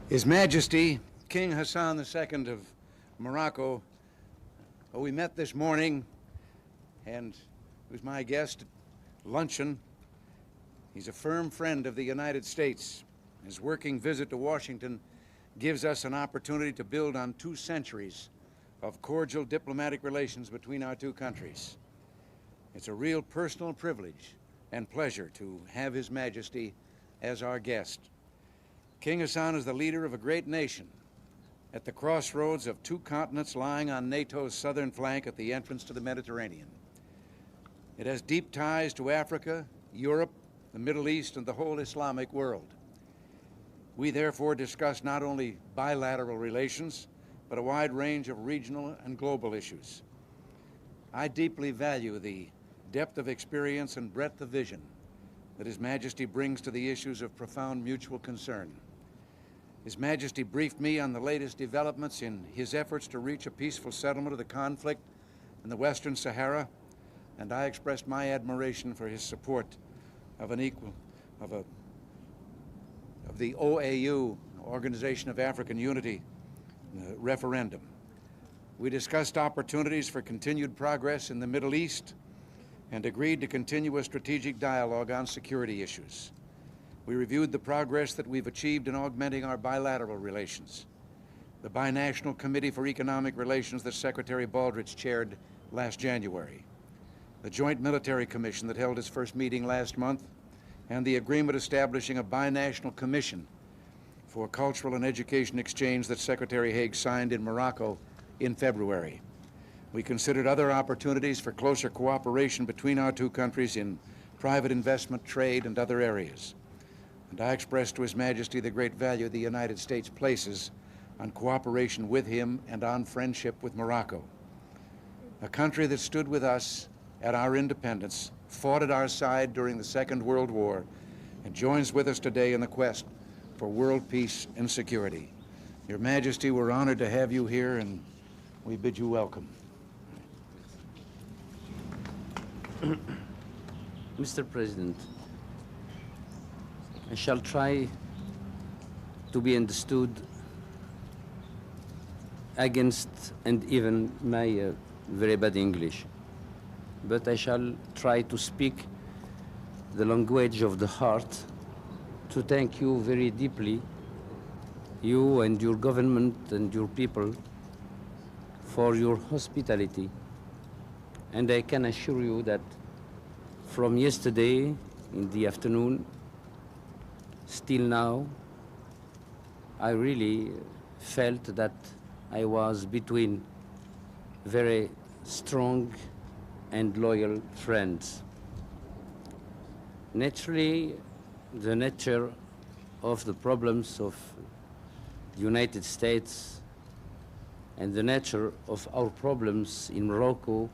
His Majesty, King Hassan II of Morocco, who we met this morning and who's my guest at luncheon. He's a firm friend of the United States. His working visit to Washington gives us an opportunity to build on 2 centuries of cordial diplomatic relations between our 2 countries. It's a real personal privilege and pleasure to have His Majesty as our guest. King Hassan is the leader of a great nation at the crossroads of 2 continents lying on NATO's southern flank at the entrance to the Mediterranean. It has deep ties to Africa, Europe, the Middle East, and the whole Islamic world. We therefore discuss not only bilateral relations, but a wide range of regional and global issues. I deeply value the depth of experience and breadth of vision that His Majesty brings to the issues of profound mutual concern. His Majesty briefed me on the latest developments in his efforts to reach a peaceful settlement of the conflict in the Western Sahara, and I expressed my admiration for his support of the OAU, Organization of African Unity, referendum. We discussed opportunities for continued progress in the Middle East and agreed to continue a strategic dialogue on security issues. We reviewed the progress that we've achieved in augmenting our bilateral relations. The Binational Committee for Economic Relations that Secretary Baldrige chaired last January, the Joint Military Commission that held its first meeting last month, and the agreement establishing a binational commission for cultural and education exchange that Secretary Haig signed in Morocco in February. We considered other opportunities for closer cooperation between our 2 countries in private investment, trade, and other areas. And I expressed to His Majesty the great value the United States places on cooperation with him and on friendship with Morocco, a country that stood with us at our independence, fought at our side during the Second World War, and joins with us today in the quest for world peace and security. Your Majesty, we're honored to have you here, and we bid you welcome. Mr. President, I shall try to be understood against and even my very bad English, but I shall try to speak the language of the heart to thank you very deeply, you and your government and your people, for your hospitality. And I can assure you that from yesterday in the afternoon, still now, I really felt that I was between very strong and loyal friends. Naturally, the nature of the problems of the United States and the nature of our problems in Morocco,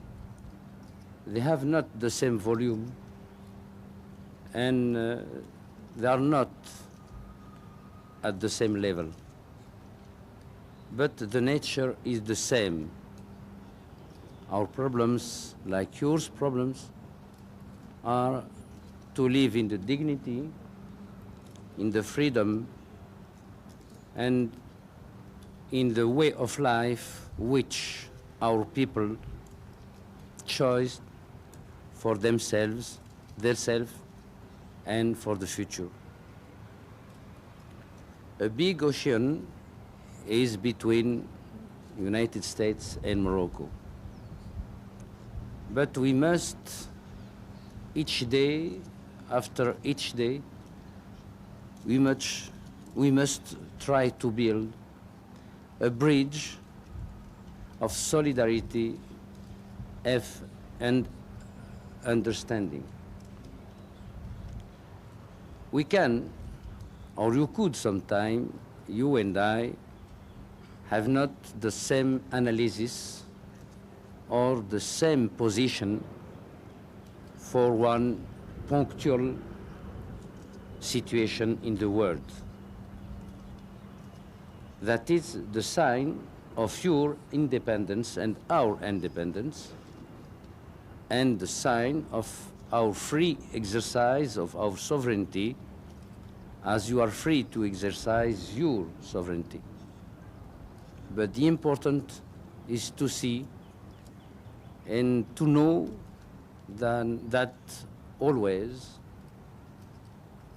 they have not the same volume, and they are not at the same level. But the nature is the same. Our problems, like yours problems, are to live in the dignity, in the freedom, and in the way of life which our people chose for themselves, and for the future. A big ocean is between United States and Morocco. But we must, each day, after each day, we must try to build a bridge of solidarity and understanding. We can, or you could sometime, you and I, have not the same analysis or the same position for one punctual situation in the world. That is the sign of your independence and our independence, and the sign of our free exercise of our sovereignty as you are free to exercise your sovereignty. But the important is to see and to know that always,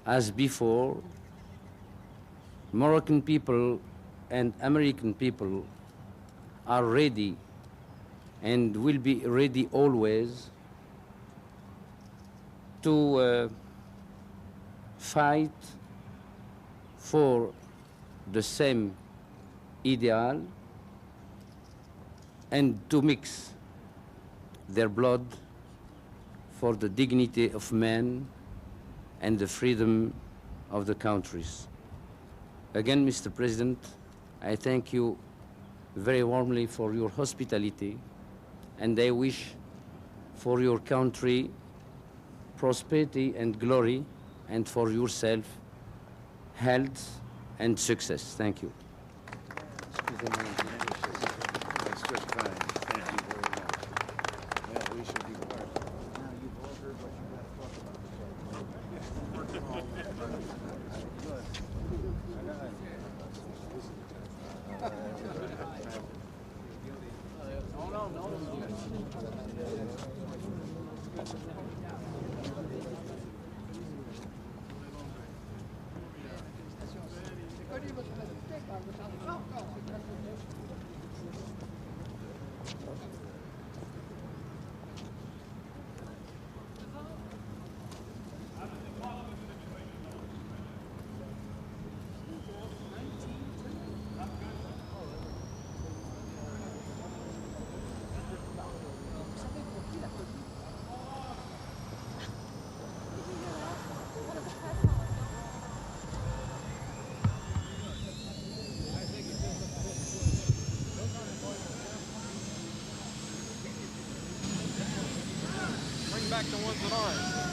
as before, Moroccan people and American people are ready and will be ready always to fight for the same ideal and to mix their blood for the dignity of man and the freedom of the countries. Again, Mr. President, I thank you very warmly for your hospitality, and I wish for your country prosperity and glory, and for yourself health and success. Thank you. That's just fine. Thank you very much. Well, we should be part. Now, you've all heard what you got to talk Back the ones that aren't.